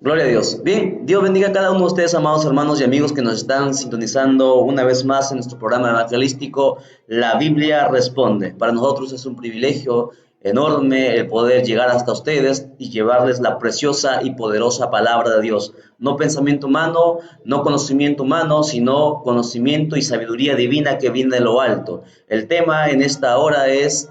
Gloria a Dios. Bien, Dios bendiga a cada uno de ustedes, amados hermanos y amigos que nos están sintonizando una vez más en nuestro programa evangelístico La Biblia Responde. Para nosotros es un privilegio enorme el poder llegar hasta ustedes y llevarles la preciosa y poderosa palabra de Dios. No pensamiento humano, no conocimiento humano, sino conocimiento y sabiduría divina que viene de lo alto. El tema en esta hora es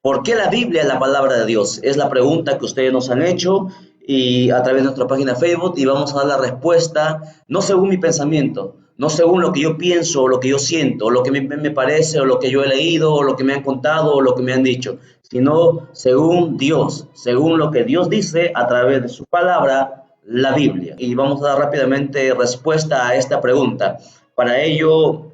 ¿por qué la Biblia es la palabra de Dios? Es la pregunta que ustedes nos han hecho y a través de nuestra página de Facebook y vamos a dar la respuesta no según mi pensamiento, no según lo que yo pienso o lo que yo siento, o lo que me parece o lo que yo he leído o lo que me han contado o lo que me han dicho, sino según Dios, según lo que Dios dice a través de su palabra, la Biblia. Y vamos a dar rápidamente respuesta a esta pregunta. Para ello,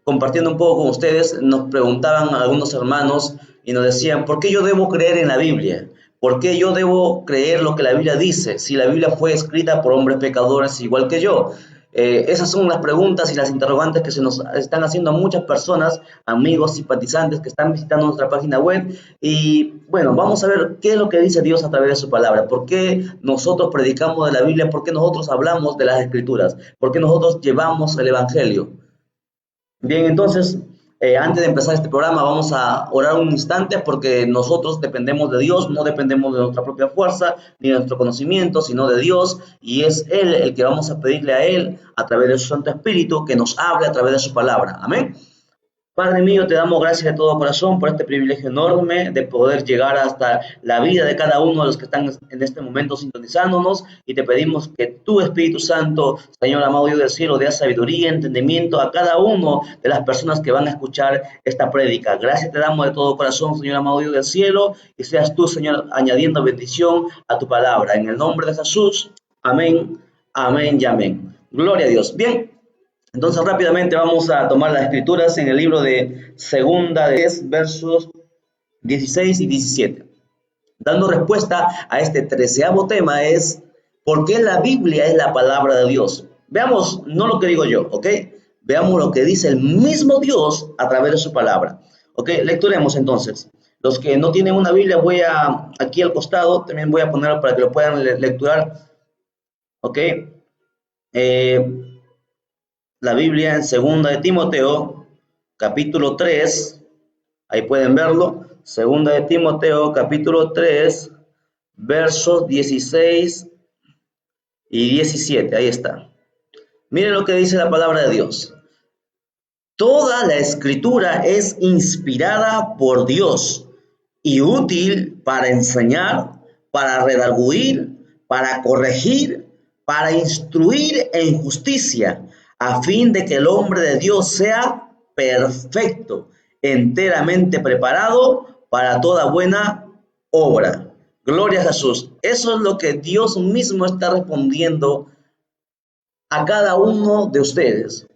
compartiendo un poco con ustedes, nos preguntaban algunos hermanos y nos decían, ¿por qué yo debo creer en la Biblia? ¿Por qué yo debo creer lo que la Biblia dice si la Biblia fue escrita por hombres pecadores igual que yo? Esas son las preguntas y las interrogantes que se nos están haciendo a muchas personas, amigos, simpatizantes que están visitando nuestra página web. Y bueno, vamos a ver qué es lo que dice Dios a través de su palabra. ¿Por qué nosotros predicamos de la Biblia? ¿Por qué nosotros hablamos de las Escrituras? ¿Por qué nosotros llevamos el Evangelio? Bien, entonces, antes de empezar este programa, vamos a orar un instante porque nosotros dependemos de Dios, no dependemos de nuestra propia fuerza ni de nuestro conocimiento, sino de Dios, y es Él el que vamos a pedirle a Él, a través de su Santo Espíritu, que nos hable a través de su palabra. Amén. Padre mío, te damos gracias de todo corazón por este privilegio enorme de poder llegar hasta la vida de cada uno de los que están en este momento sintonizándonos y te pedimos que tu Espíritu Santo, Señor amado Dios del cielo, dé sabiduría, entendimiento a cada uno de las personas que van a escuchar esta prédica. Gracias te damos de todo corazón, Señor amado Dios del cielo, y seas tú, Señor, añadiendo bendición a tu palabra. En el nombre de Jesús, amén, amén y amén. Gloria a Dios. Bien. Entonces rápidamente vamos a tomar las escrituras en el libro de Segunda de versos 16 y 17. Dando respuesta a este 13º tema es ¿por qué la Biblia es la palabra de Dios? Veamos, no lo que digo yo, ¿ok? Veamos lo que dice el mismo Dios a través de su palabra. ¿Ok? Lecturemos entonces. Los que no tienen una Biblia, voy a, aquí al costado, también voy a ponerlo para que lo puedan lecturar. ¿Ok? La Biblia en Segunda de Timoteo, capítulo 3, ahí pueden verlo, Segunda de Timoteo, capítulo 3, versos 16 y 17, ahí está. Miren lo que dice la palabra de Dios. Toda la escritura es inspirada por Dios y útil para enseñar, para redarguir, para corregir, para instruir en justicia, a fin de que el hombre de Dios sea perfecto, enteramente preparado para toda buena obra. Gloria a Jesús. Eso es lo que Dios mismo está respondiendo a cada uno de ustedes.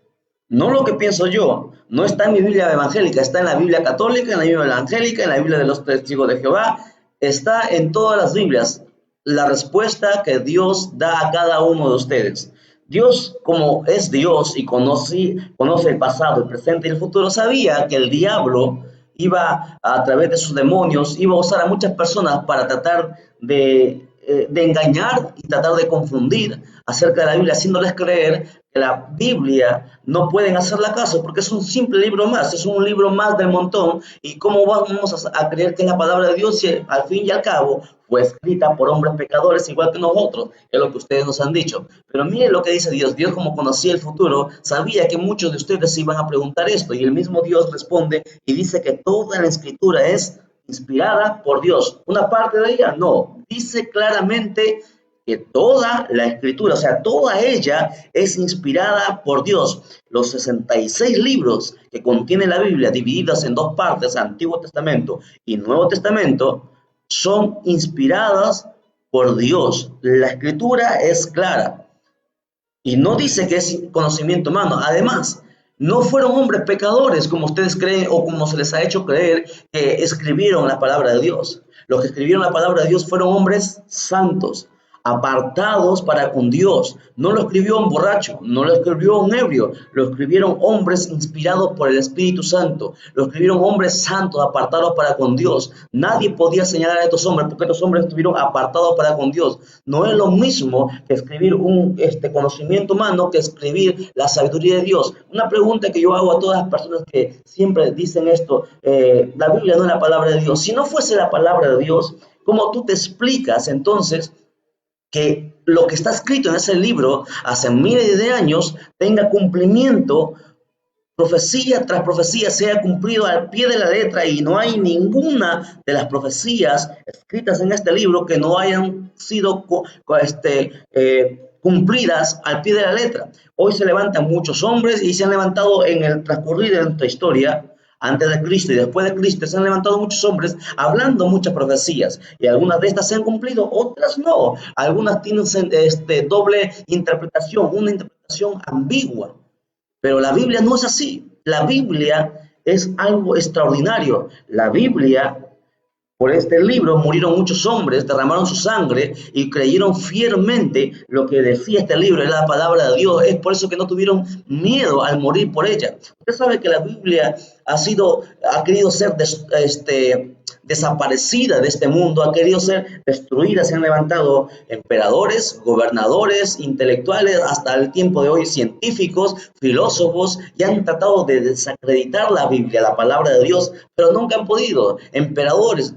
No lo que pienso yo, no está en mi Biblia evangélica, está en la Biblia católica, en la Biblia evangélica, en la Biblia de los testigos de Jehová, está en todas las Biblias la respuesta que Dios da a cada uno de ustedes. Dios, como es Dios y conoce el pasado, el presente y el futuro, sabía que el diablo iba a través de sus demonios, iba a usar a muchas personas para tratar de engañar y tratar de confundir acerca de la Biblia, haciéndoles creer que la Biblia no pueden hacerla caso porque es un simple libro más, es un libro más del montón. ¿Y cómo vamos a creer que es la palabra de Dios si al fin y al cabo fue escrita por hombres pecadores igual que nosotros? Es lo que ustedes nos han dicho. Pero miren lo que dice Dios. Dios, como conocía el futuro, sabía que muchos de ustedes se iban a preguntar esto, y el mismo Dios responde y dice que toda la escritura es inspirada por Dios. ¿Una parte de ella? No. Dice claramente que toda la escritura, o sea, toda ella es inspirada por Dios. Los 66 libros que contiene la Biblia, divididas en dos partes, Antiguo Testamento y Nuevo Testamento, son inspiradas por Dios. La escritura es clara y no dice que es conocimiento humano. Además, no fueron hombres pecadores como ustedes creen o como se les ha hecho creer que escribieron la palabra de Dios. Los que escribieron la palabra de Dios fueron hombres santos. apartados para con Dios. No lo escribió un borracho, no lo escribió un ebrio, lo escribieron hombres inspirados por el Espíritu Santo, lo escribieron hombres santos, apartados para con Dios. Nadie podía señalar a estos hombres porque estos hombres estuvieron apartados para con Dios. No es lo mismo que escribir un conocimiento humano que escribir la sabiduría de Dios. Una pregunta que yo hago a todas las personas que siempre dicen esto, la Biblia no es la palabra de Dios. Si no fuese la palabra de Dios, ¿cómo tú te explicas entonces que lo que está escrito en ese libro hace miles de años tenga cumplimiento, profecía tras profecía sea cumplido al pie de la letra, y no hay ninguna de las profecías escritas en este libro que no hayan sido cumplidas al pie de la letra? Hoy se levantan muchos hombres y se han levantado en el transcurrir de nuestra historia, antes de Cristo y después de Cristo, se han levantado muchos hombres hablando muchas profecías, y algunas de estas se han cumplido, otras no. Algunas tienen doble interpretación, una interpretación ambigua. Pero la Biblia no es así. La Biblia es algo extraordinario. La Biblia, por este libro murieron muchos hombres, derramaron su sangre y creyeron fielmente lo que decía este libro, era la palabra de Dios. Es por eso que no tuvieron miedo al morir por ella. Usted sabe que la Biblia ha querido ser desaparecida de este mundo, ha querido ser destruida. Se han levantado emperadores, gobernadores, intelectuales, hasta el tiempo de hoy científicos, filósofos, y han tratado de desacreditar la Biblia, la palabra de Dios, pero nunca han podido. Emperadores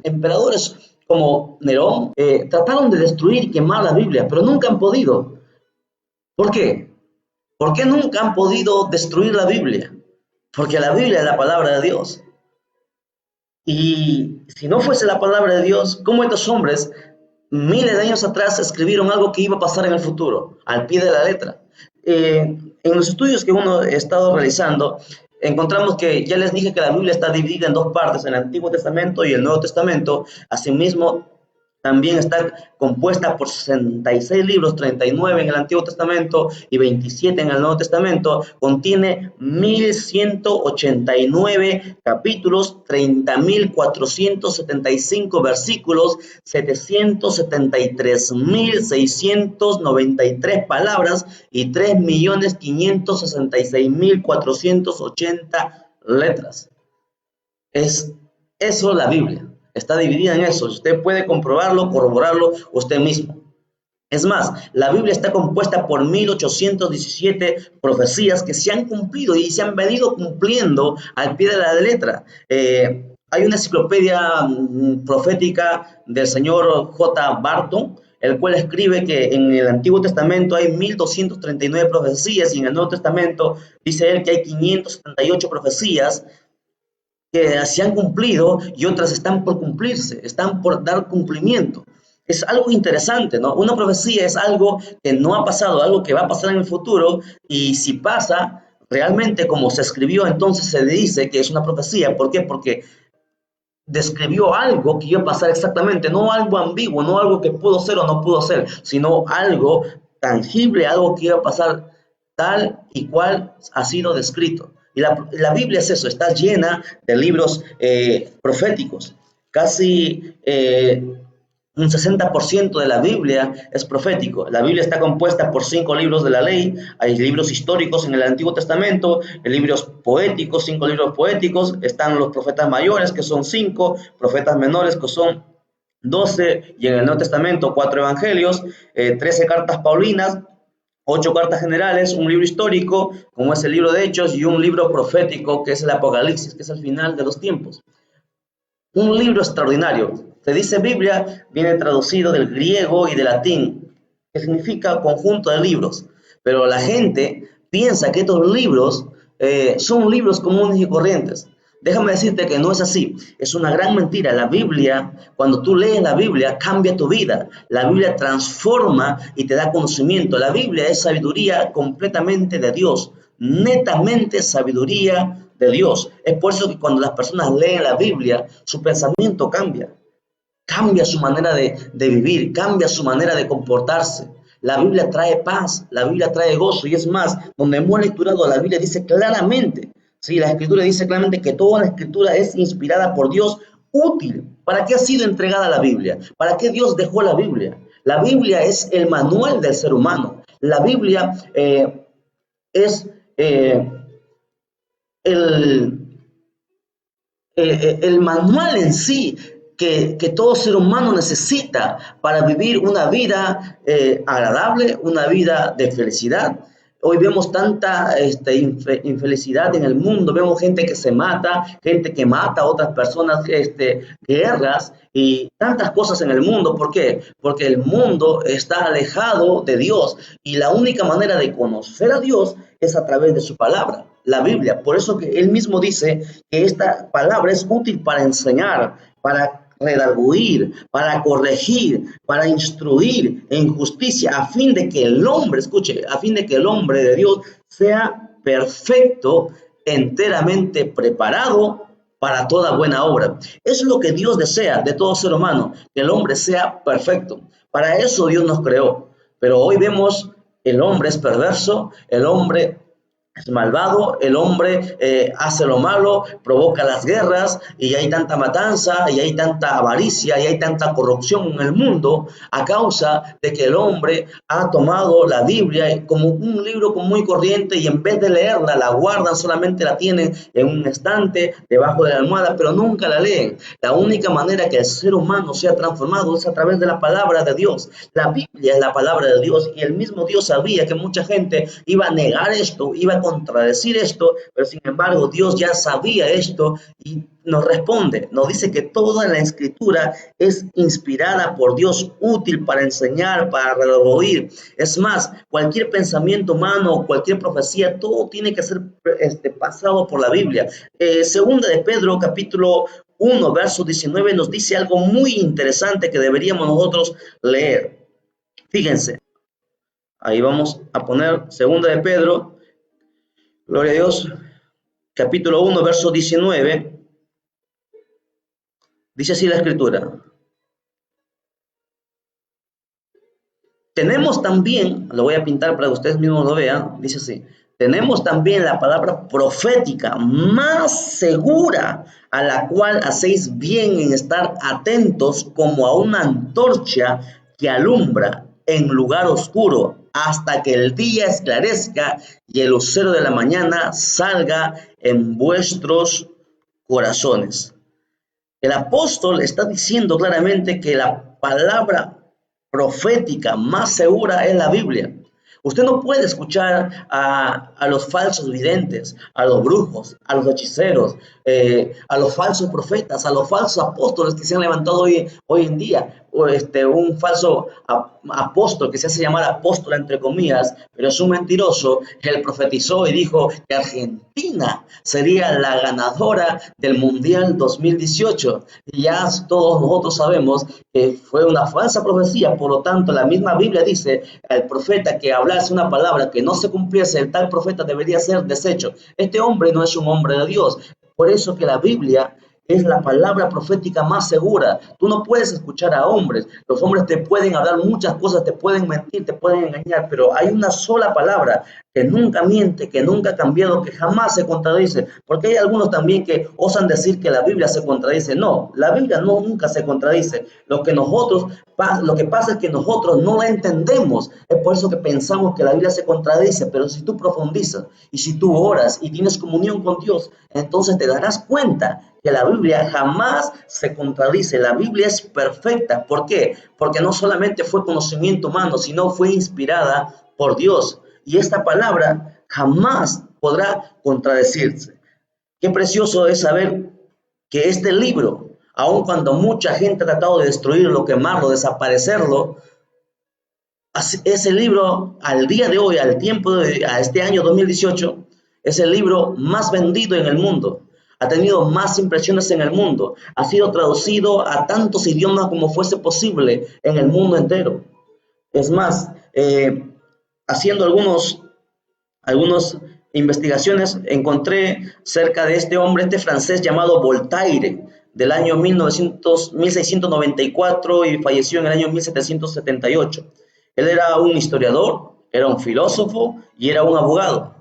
como Nerón trataron de destruir y quemar la Biblia, pero nunca han podido. ¿Por qué? ¿Por qué nunca han podido destruir la Biblia? Porque la Biblia es la palabra de Dios. Y si no fuese la palabra de Dios, ¿cómo estos hombres miles de años atrás escribieron algo que iba a pasar en el futuro, al pie de la letra? En los estudios que uno ha estado realizando, encontramos que ya les dije que la Biblia está dividida en dos partes, el Antiguo Testamento y el Nuevo Testamento. Asimismo, también está compuesta por 66 libros, 39 en el Antiguo Testamento y 27 en el Nuevo Testamento. Contiene 1189 capítulos, 30.475 versículos, 773.693 palabras y 3.566.480 letras. Es eso la Biblia. Está dividida en eso. Usted puede comprobarlo, corroborarlo usted mismo. Es más, la Biblia está compuesta por 1817 profecías que se han cumplido y se han venido cumpliendo al pie de la letra. Hay una enciclopedia profética del señor J. Barton, el cual escribe que en el Antiguo Testamento hay 1239 profecías y en el Nuevo Testamento dice él que hay 578 profecías que se han cumplido y otras están por cumplirse, están por dar cumplimiento. Es algo interesante, ¿no? Una profecía es algo que no ha pasado, algo que va a pasar en el futuro, y si pasa realmente como se escribió, entonces se dice que es una profecía. ¿Por qué? Porque describió algo que iba a pasar exactamente, no algo ambiguo, no algo que pudo ser o no pudo ser, sino algo tangible, algo que iba a pasar tal y cual ha sido descrito. Y la Biblia es eso, está llena de libros proféticos. Casi un 60% de la Biblia es profético. La Biblia está compuesta por 5 libros de la ley. Hay libros históricos en el Antiguo Testamento, libros poéticos, 5 libros poéticos. Están los profetas mayores, que son 5, profetas menores, que son 12, y en el Nuevo Testamento 4 evangelios, 13 cartas paulinas, 8 cartas generales, un libro histórico, como es el libro de Hechos, y un libro profético, que es el Apocalipsis, que es el final de los tiempos. Un libro extraordinario. Se dice Biblia, viene traducido del griego y del latín, que significa conjunto de libros. Pero la gente piensa que estos libros son libros comunes y corrientes. Déjame decirte que no es así. Es una gran mentira. La Biblia, cuando tú lees la Biblia, cambia tu vida. La Biblia transforma y te da conocimiento. La Biblia es sabiduría completamente de Dios, netamente sabiduría de Dios. Es por eso que cuando las personas leen la Biblia, su pensamiento cambia. Cambia su manera de vivir, cambia su manera de comportarse. La Biblia trae paz, la Biblia trae gozo, y es más, donde hemos lecturado la Biblia dice claramente, sí, la Escritura dice claramente que toda la Escritura es inspirada por Dios, útil. ¿Para qué ha sido entregada la Biblia? ¿Para qué Dios dejó la Biblia? La Biblia es el manual del ser humano. La Biblia es el, el manual en sí que todo ser humano necesita para vivir una vida agradable, una vida de felicidad. Hoy vemos tanta infelicidad en el mundo, vemos gente que se mata, gente que mata a otras personas, guerras y tantas cosas en el mundo. ¿Por qué? Porque el mundo está alejado de Dios y la única manera de conocer a Dios es a través de su palabra, la Biblia. Por eso que él mismo dice que esta palabra es útil para enseñar, para redarguir, para corregir, para instruir en justicia, a fin de que el hombre, escuche, a fin de que el hombre de Dios sea perfecto, enteramente preparado para toda buena obra. Eso es lo que Dios desea de todo ser humano, que el hombre sea perfecto. Para eso Dios nos creó. Pero hoy vemos el hombre es perverso, el hombre es malvado, el hombre hace lo malo, provoca las guerras y hay tanta matanza y hay tanta avaricia y hay tanta corrupción en el mundo a causa de que el hombre ha tomado la Biblia como un libro muy corriente y en vez de leerla la guardan, solamente la tienen en un estante debajo de la almohada, pero nunca la leen. La única manera que el ser humano sea transformado es a través de la palabra de Dios. La Biblia es la palabra de Dios y el mismo Dios sabía que mucha gente iba a negar esto, iba a contradecir esto, pero sin embargo Dios ya sabía esto y nos responde, nos dice que toda la escritura es inspirada por Dios, útil para enseñar, para redarguir. Es más, cualquier pensamiento humano, cualquier profecía, todo tiene que ser pasado por la Biblia. Segunda de Pedro, capítulo 1, verso 19, nos dice algo muy interesante que deberíamos nosotros leer. Fíjense, ahí vamos a poner segunda de Pedro, gloria a Dios, capítulo 1, verso 19. Dice así la escritura. Tenemos también, lo voy a pintar para que ustedes mismos lo vean, dice así. Tenemos también la palabra profética más segura, a la cual hacéis bien en estar atentos como a una antorcha que alumbra en lugar oscuro hasta que el día esclarezca y el lucero de la mañana salga en vuestros corazones. El apóstol está diciendo claramente que la palabra profética más segura es la Biblia. Usted no puede escuchar a los falsos videntes, a los brujos, a los hechiceros, a los falsos profetas, a los falsos apóstoles que se han levantado hoy en día. O un falso apóstol que se hace llamar apóstol entre comillas, pero es un mentiroso. Él profetizó y dijo que Argentina sería la ganadora del Mundial 2018. Y ya todos nosotros sabemos que fue una falsa profecía. Por lo tanto, la misma Biblia dice, el profeta que hablase una palabra que no se cumpliese, el tal profeta debería ser deshecho. Este hombre no es un hombre de Dios. Por eso que la Biblia es la palabra profética más segura. Tú no puedes escuchar a hombres. Los hombres te pueden hablar muchas cosas, te pueden mentir, te pueden engañar, pero hay una sola palabra que nunca miente, que nunca ha cambiado, que jamás se contradice. Porque hay algunos también que osan decir que la Biblia se contradice. No, la Biblia nunca se contradice. Lo que pasa es que nosotros no la entendemos. Es por eso que pensamos que la Biblia se contradice. Pero si tú profundizas y si tú oras y tienes comunión con Dios, entonces te darás cuenta que la Biblia jamás se contradice. La Biblia es perfecta. ¿Por qué? Porque no solamente fue conocimiento humano, sino fue inspirada por Dios. Y esta palabra jamás podrá contradecirse. Qué precioso es saber que este libro, aun cuando mucha gente ha tratado de destruirlo, quemarlo, desaparecerlo, ese libro al día de hoy, a este año 2018, es el libro más vendido en el mundo. Ha tenido más impresiones en el mundo. Ha sido traducido a tantos idiomas como fuese posible en el mundo entero. Es más, haciendo algunas investigaciones, encontré cerca de este hombre, este francés llamado Voltaire, del año 1694 y falleció en el año 1778. Él era un historiador, era un filósofo y era un abogado.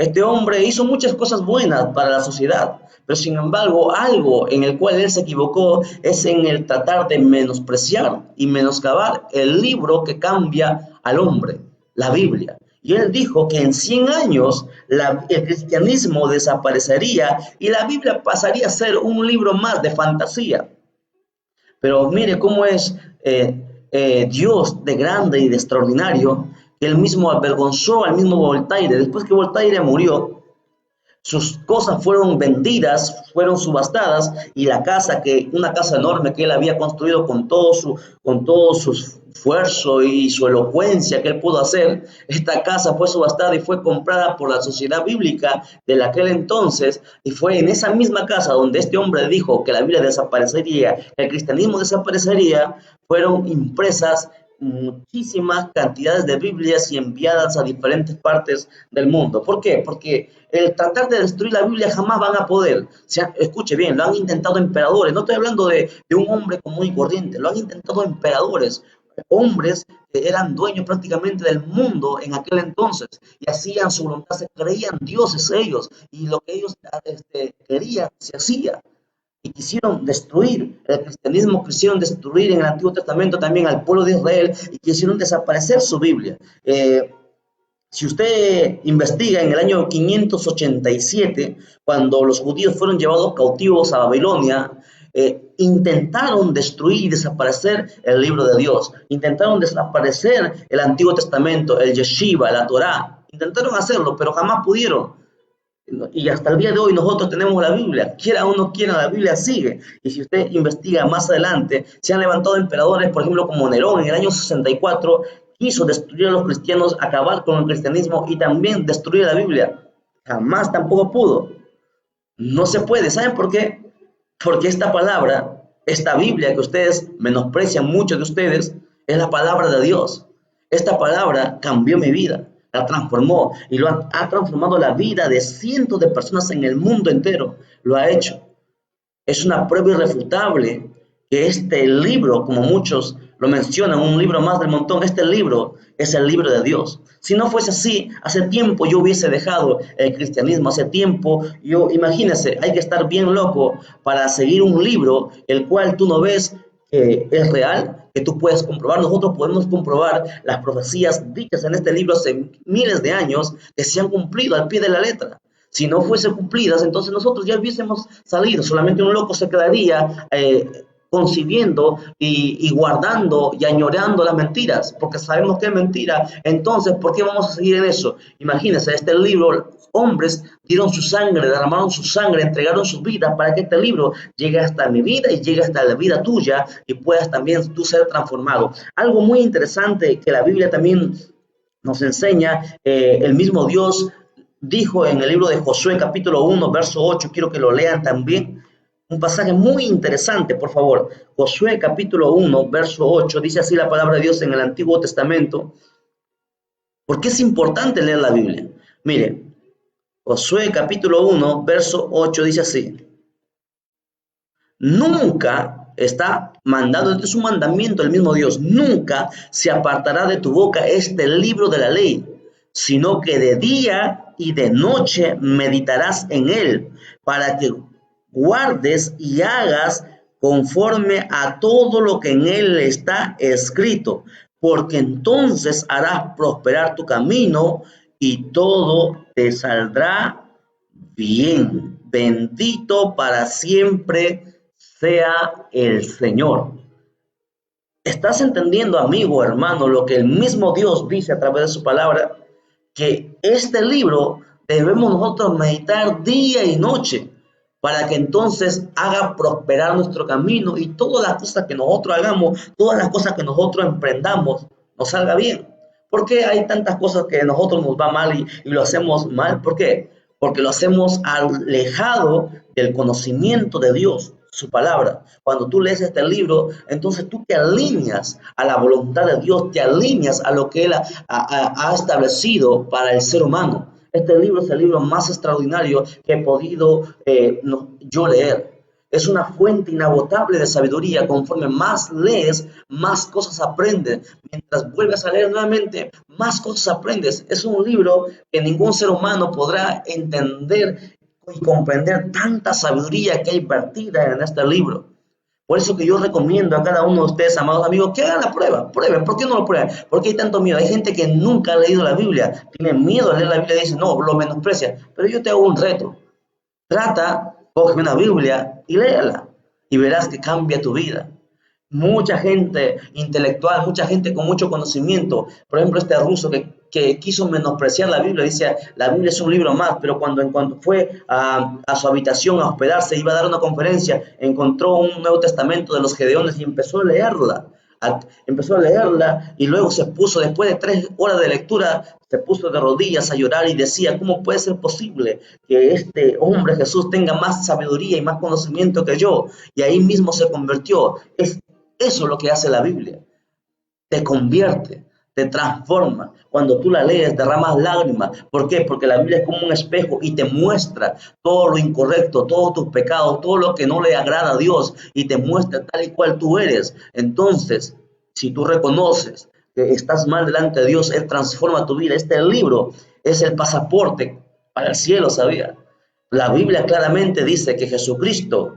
Este hombre hizo muchas cosas buenas para la sociedad, pero sin embargo, algo en el cual él se equivocó es en el tratar de menospreciar y menoscabar el libro que cambia al hombre, la Biblia. Y él dijo que en 100 años el cristianismo desaparecería y la Biblia pasaría a ser un libro más de fantasía. Pero mire cómo es Dios de grande y de extraordinario, que él mismo avergonzó al mismo Voltaire. Después que Voltaire murió, sus cosas fueron vendidas, fueron subastadas, y una casa enorme que él había construido con todo su esfuerzo y su elocuencia que él pudo hacer, esta casa fue subastada y fue comprada por la sociedad bíblica de aquel entonces, y fue en esa misma casa donde este hombre dijo que la Biblia desaparecería, que el cristianismo desaparecería, fueron impresas muchísimas cantidades de Biblias y enviadas a diferentes partes del mundo. ¿Por qué? Porque el tratar de destruir la Biblia jamás van a poder. Escuche bien, lo han intentado emperadores. No estoy hablando de un hombre común y corriente, lo han intentado emperadores, hombres que eran dueños prácticamente del mundo en aquel entonces y hacían su voluntad, se creían dioses ellos y lo que ellos querían se hacía. Y quisieron destruir el cristianismo, quisieron destruir en el Antiguo Testamento también al pueblo de Israel y quisieron desaparecer su Biblia. Si usted investiga en el año 587, cuando los judíos fueron llevados cautivos a Babilonia, intentaron destruir y desaparecer el libro de Dios, intentaron desaparecer el Antiguo Testamento, el Yeshiva, la Torá, intentaron hacerlo, pero jamás pudieron. Y hasta el día de hoy nosotros tenemos la Biblia, quiera o no quiera, la Biblia sigue. Y si usted investiga más adelante, se han levantado emperadores, por ejemplo, como Nerón en el año 64, quiso destruir a los cristianos, acabar con el cristianismo y también destruir la Biblia. Jamás tampoco pudo. No se puede. ¿Saben por qué? Porque esta palabra, esta Biblia que ustedes menosprecian, muchos de ustedes, es la palabra de Dios. Esta palabra cambió mi vida, la transformó y ha transformado la vida de cientos de personas en el mundo entero. Lo ha hecho. Es una prueba irrefutable que este libro, como muchos lo mencionan, un libro más del montón, este libro es el libro de Dios. Si no fuese así, hace tiempo yo hubiese dejado el cristianismo, hace tiempo, imagínense, hay que estar bien loco para seguir un libro el cual tú no ves que es real, que tú puedes comprobar. Nosotros podemos comprobar las profecías dichas en este libro hace miles de años que se han cumplido al pie de la letra. Si no fuesen cumplidas, entonces nosotros ya hubiésemos salido. Solamente un loco se quedaría concibiendo y guardando y añorando las mentiras, porque sabemos que es mentira. Entonces, ¿por qué vamos a seguir en eso? Imagínense, este libro, hombres dieron su sangre, derramaron su sangre, entregaron sus vidas para que este libro llegue hasta mi vida y llegue hasta la vida tuya y puedas también tú ser transformado. Algo muy interesante que la Biblia también nos enseña, el mismo Dios dijo en el libro de Josué capítulo 1, verso 8, quiero que lo lean también, un pasaje muy interesante, por favor. Josué capítulo 1, verso 8, dice así la palabra de Dios en el Antiguo Testamento. ¿Por qué es importante leer la Biblia? Mire, Josué capítulo 1, verso 8 dice así. Nunca está mandado, este es un mandamiento del mismo Dios, nunca se apartará de tu boca este libro de la ley, sino que de día y de noche meditarás en él, para que guardes y hagas conforme a todo lo que en él está escrito, porque entonces harás prosperar tu camino y todo te saldrá bien. Bendito para siempre sea el Señor. ¿Estás entendiendo, amigo, hermano, lo que el mismo Dios dice a través de su palabra? Que este libro debemos nosotros meditar día y noche para que entonces haga prosperar nuestro camino y todas las cosas que nosotros hagamos, todas las cosas que nosotros emprendamos, nos salga bien. ¿Por qué hay tantas cosas que a nosotros nos va mal y lo hacemos mal? ¿Por qué? Porque lo hacemos alejado del conocimiento de Dios, su palabra. Cuando tú lees este libro, entonces tú te alineas a la voluntad de Dios, te alineas a lo que Él ha establecido para el ser humano. Este libro es el libro más extraordinario que he podido yo leer. Es una fuente inagotable de sabiduría. Conforme más lees, más cosas aprendes. Mientras vuelves a leer nuevamente, más cosas aprendes. Es un libro que ningún ser humano podrá entender y comprender tanta sabiduría que hay vertida en este libro. Por eso que yo recomiendo a cada uno de ustedes, amados amigos, que hagan la prueba. Prueben. ¿Por qué no lo prueban? Porque hay tanto miedo. Hay gente que nunca ha leído la Biblia, tiene miedo a leer la Biblia y dice, no, lo menosprecia. Pero yo te hago un reto. Trata, coge una Biblia y léala y verás que cambia tu vida. Mucha gente intelectual, mucha gente con mucho conocimiento, por ejemplo este ruso que quiso menospreciar la Biblia, dice la Biblia es un libro más, pero cuando fue a su habitación a hospedarse, iba a dar una conferencia, encontró un Nuevo Testamento de los Gedeones y empezó a leerla y luego se puso, después de 3 horas de lectura, se puso de rodillas a llorar y decía, ¿cómo puede ser posible que este hombre Jesús tenga más sabiduría y más conocimiento que yo? Y ahí mismo se convirtió. Eso es lo que hace la Biblia. Te convierte, te transforma. Cuando tú la lees, derramas lágrimas. ¿Por qué? Porque la Biblia es como un espejo y te muestra todo lo incorrecto, todos tus pecados, todo lo que no le agrada a Dios y te muestra tal y cual tú eres. Entonces, si tú reconoces que estás mal delante de Dios, Él transforma tu vida. Este libro es el pasaporte para el cielo, ¿sabía? La Biblia claramente dice que Jesucristo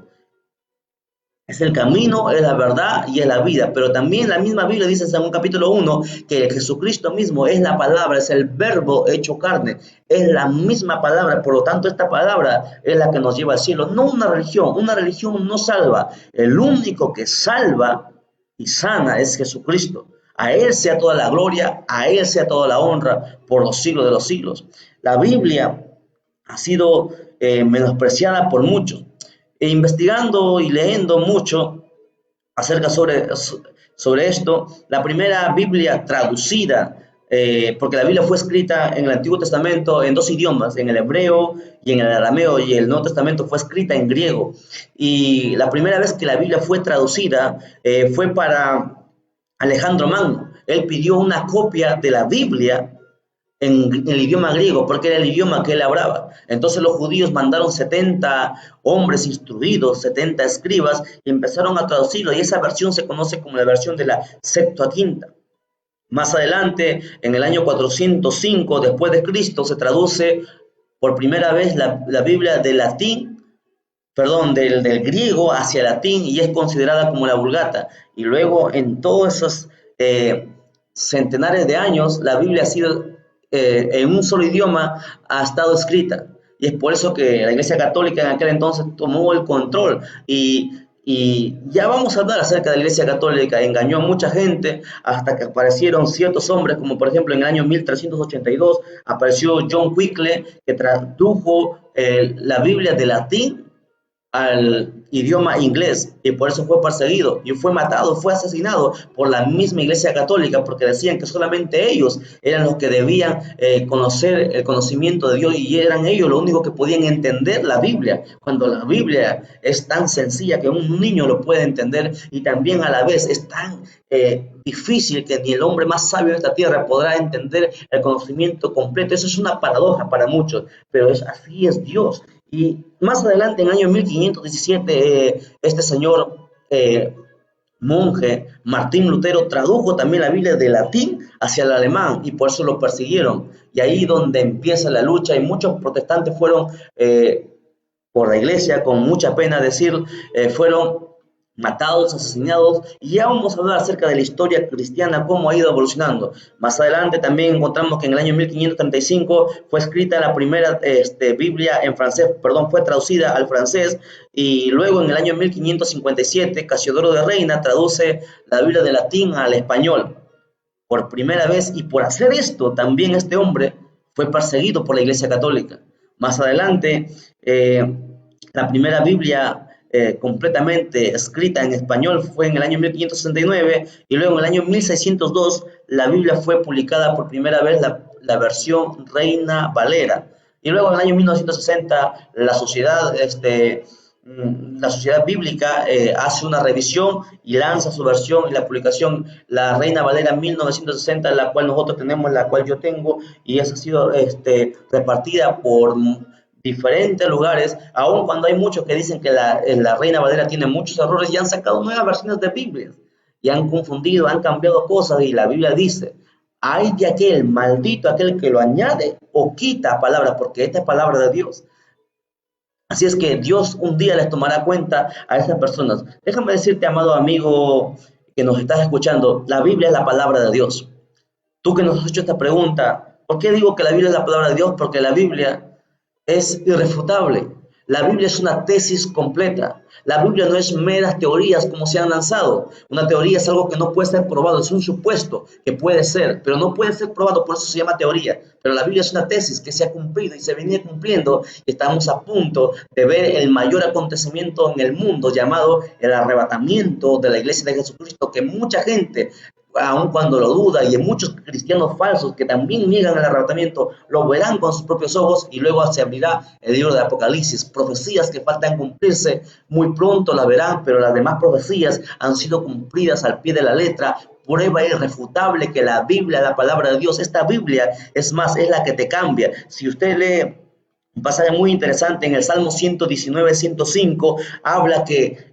es el camino, es la verdad y es la vida. Pero también la misma Biblia dice en un capítulo 1 que Jesucristo mismo es la palabra, es el verbo hecho carne. Es la misma palabra, por lo tanto esta palabra es la que nos lleva al cielo. No una religión no salva. El único que salva y sana es Jesucristo. A Él sea toda la gloria, a Él sea toda la honra por los siglos de los siglos. La Biblia ha sido menospreciada por muchos. Investigando y leyendo mucho acerca sobre esto, la primera Biblia traducida, porque la Biblia fue escrita en el Antiguo Testamento en 2 idiomas, en el hebreo y en el arameo, y el Nuevo Testamento fue escrita en griego. Y la primera vez que la Biblia fue traducida fue para Alejandro Magno. Él pidió una copia de la Biblia en el idioma griego, porque era el idioma que él hablaba. Entonces los judíos mandaron 70 hombres instruidos, 70 escribas, y empezaron a traducirlo, y esa versión se conoce como la versión de la Septuaginta. Más adelante, en el año 405 después de Cristo, se traduce por primera vez la Biblia del latín, perdón, del griego hacia el latín, y es considerada como la Vulgata. Y luego, en todos esos centenares de años, la Biblia ha sido en un solo idioma ha estado escrita. Y es por eso que la Iglesia Católica en aquel entonces tomó el control. Y ya vamos a hablar acerca de la Iglesia Católica. Engañó a mucha gente hasta que aparecieron ciertos hombres, como por ejemplo en el año 1382 apareció John Wycliffe, que tradujo la Biblia de latín al idioma inglés, y por eso fue perseguido y fue matado, fue asesinado por la misma Iglesia Católica, porque decían que solamente ellos eran los que debían conocer el conocimiento de Dios, y eran ellos los únicos que podían entender la Biblia, cuando la Biblia es tan sencilla que un niño lo puede entender, y también a la vez es tan difícil que ni el hombre más sabio de esta tierra podrá entender el conocimiento completo. Eso es una paradoja para muchos, pero así es Dios. Y más adelante, en el año 1517, este señor monje, Martín Lutero, tradujo también la Biblia de latín hacia el alemán, y por eso lo persiguieron. Y ahí donde empieza la lucha, y muchos protestantes fueron, por la iglesia, con mucha pena decir, fueron matados, asesinados, y ya vamos a hablar acerca de la historia cristiana, cómo ha ido evolucionando. Más adelante también encontramos que en el año 1535 fue escrita la primera Biblia en francés, perdón, fue traducida al francés, y luego en el año 1557 Casiodoro de Reina traduce la Biblia de latín al español por primera vez, y por hacer esto también este hombre fue perseguido por la Iglesia Católica. Más adelante, la primera Biblia completamente escrita en español fue en el año 1569, y luego en el año 1602 la Biblia fue publicada por primera vez la versión Reina Valera, y luego en el año 1960 la sociedad bíblica hace una revisión y lanza su versión, y la publicación, la Reina Valera 1960, la cual nosotros tenemos, la cual yo tengo, y esa ha sido repartida por diferentes lugares, aun cuando hay muchos que dicen que la Reina Valera tiene muchos errores y han sacado nuevas versiones de Biblias y han confundido, han cambiado cosas y la Biblia dice, hay de aquel maldito, aquel que lo añade o quita palabra, porque esta es palabra de Dios. Así es que Dios un día les tomará cuenta a esas personas. Déjame decirte, amado amigo que nos estás escuchando, la Biblia es la palabra de Dios. Tú que nos has hecho esta pregunta, ¿por qué digo que la Biblia es la palabra de Dios? Porque la Biblia es irrefutable. La Biblia es una tesis completa. La Biblia no es meras teorías como se han lanzado. Una teoría es algo que no puede ser probado, es un supuesto que puede ser, pero no puede ser probado, por eso se llama teoría. Pero la Biblia es una tesis que se ha cumplido y se venía cumpliendo. Estamos a punto de ver el mayor acontecimiento en el mundo llamado el arrebatamiento de la iglesia de Jesucristo, que mucha gente aun cuando lo duda, y en muchos cristianos falsos que también niegan el arrebatamiento, lo verán con sus propios ojos y luego se abrirá el libro de Apocalipsis. Profecías que faltan cumplirse, muy pronto las verán, pero las demás profecías han sido cumplidas al pie de la letra. Prueba irrefutable que la Biblia, la palabra de Dios, esta Biblia, es más, es la que te cambia. Si usted lee un pasaje muy interesante en el Salmo 119, 105, habla que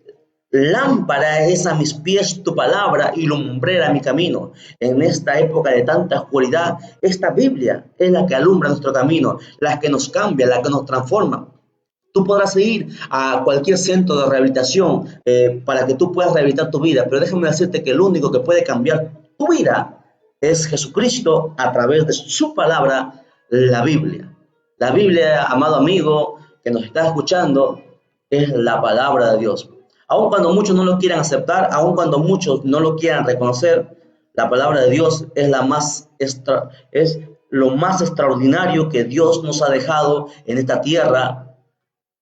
lámpara es a mis pies tu palabra y lumbrera mi camino. En esta época de tanta oscuridad, esta Biblia es la que alumbra nuestro camino, la que nos cambia, la que nos transforma. Tú podrás ir a cualquier centro de rehabilitación para que tú puedas rehabilitar tu vida, pero déjame decirte que el único que puede cambiar tu vida es Jesucristo a través de su palabra, la Biblia. La Biblia, amado amigo que nos está escuchando, es la palabra de Dios. Aun cuando muchos no lo quieran aceptar, aun cuando muchos no lo quieran reconocer, la palabra de Dios es es lo más extraordinario que Dios nos ha dejado en esta tierra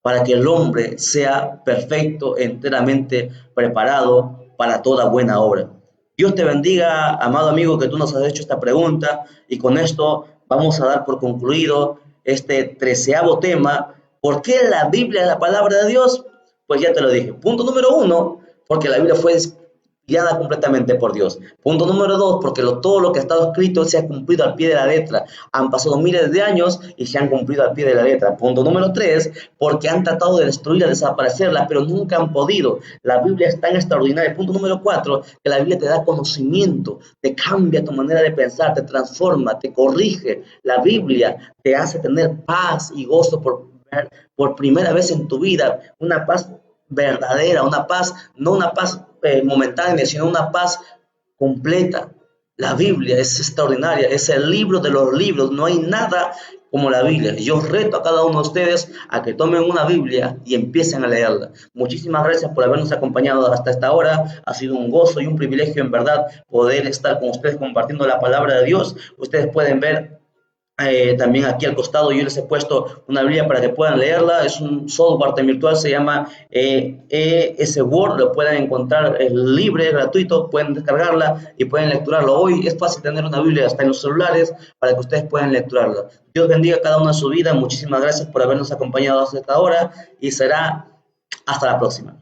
para que el hombre sea perfecto, enteramente preparado para toda buena obra. Dios te bendiga, amado amigo, que tú nos has hecho esta pregunta, y con esto vamos a dar por concluido este 13º tema. ¿Por qué la Biblia es la palabra de Dios? Pues ya te lo dije. Punto número 1, porque la Biblia fue inspirada completamente por Dios. Punto número 2, porque todo lo que ha estado escrito se ha cumplido al pie de la letra. Han pasado miles de años y se han cumplido al pie de la letra. Punto número 3, porque han tratado de destruirla, desaparecerla, pero nunca han podido. La Biblia es tan extraordinaria. Punto número 4, que la Biblia te da conocimiento, te cambia tu manera de pensar, te transforma, te corrige. La Biblia te hace tener paz y gozo por primera vez en tu vida, una paz verdadera, una paz, no una paz momentánea, sino una paz completa. La Biblia es extraordinaria, es el libro de los libros, no hay nada como la Biblia. Yo reto a cada uno de ustedes a que tomen una Biblia y empiecen a leerla. Muchísimas gracias por habernos acompañado hasta esta hora. Ha sido un gozo y un privilegio, en verdad, poder estar con ustedes compartiendo la palabra de Dios. Ustedes pueden ver también aquí al costado yo les he puesto una Biblia para que puedan leerla. Es un software virtual, se llama ES Word. Lo pueden encontrar, es libre, gratuito, pueden descargarla y pueden lecturarlo. Hoy es fácil tener una Biblia hasta en los celulares para que ustedes puedan lecturarla. Dios bendiga cada una de su vida. Muchísimas gracias por habernos acompañado hasta esta hora y será hasta la próxima.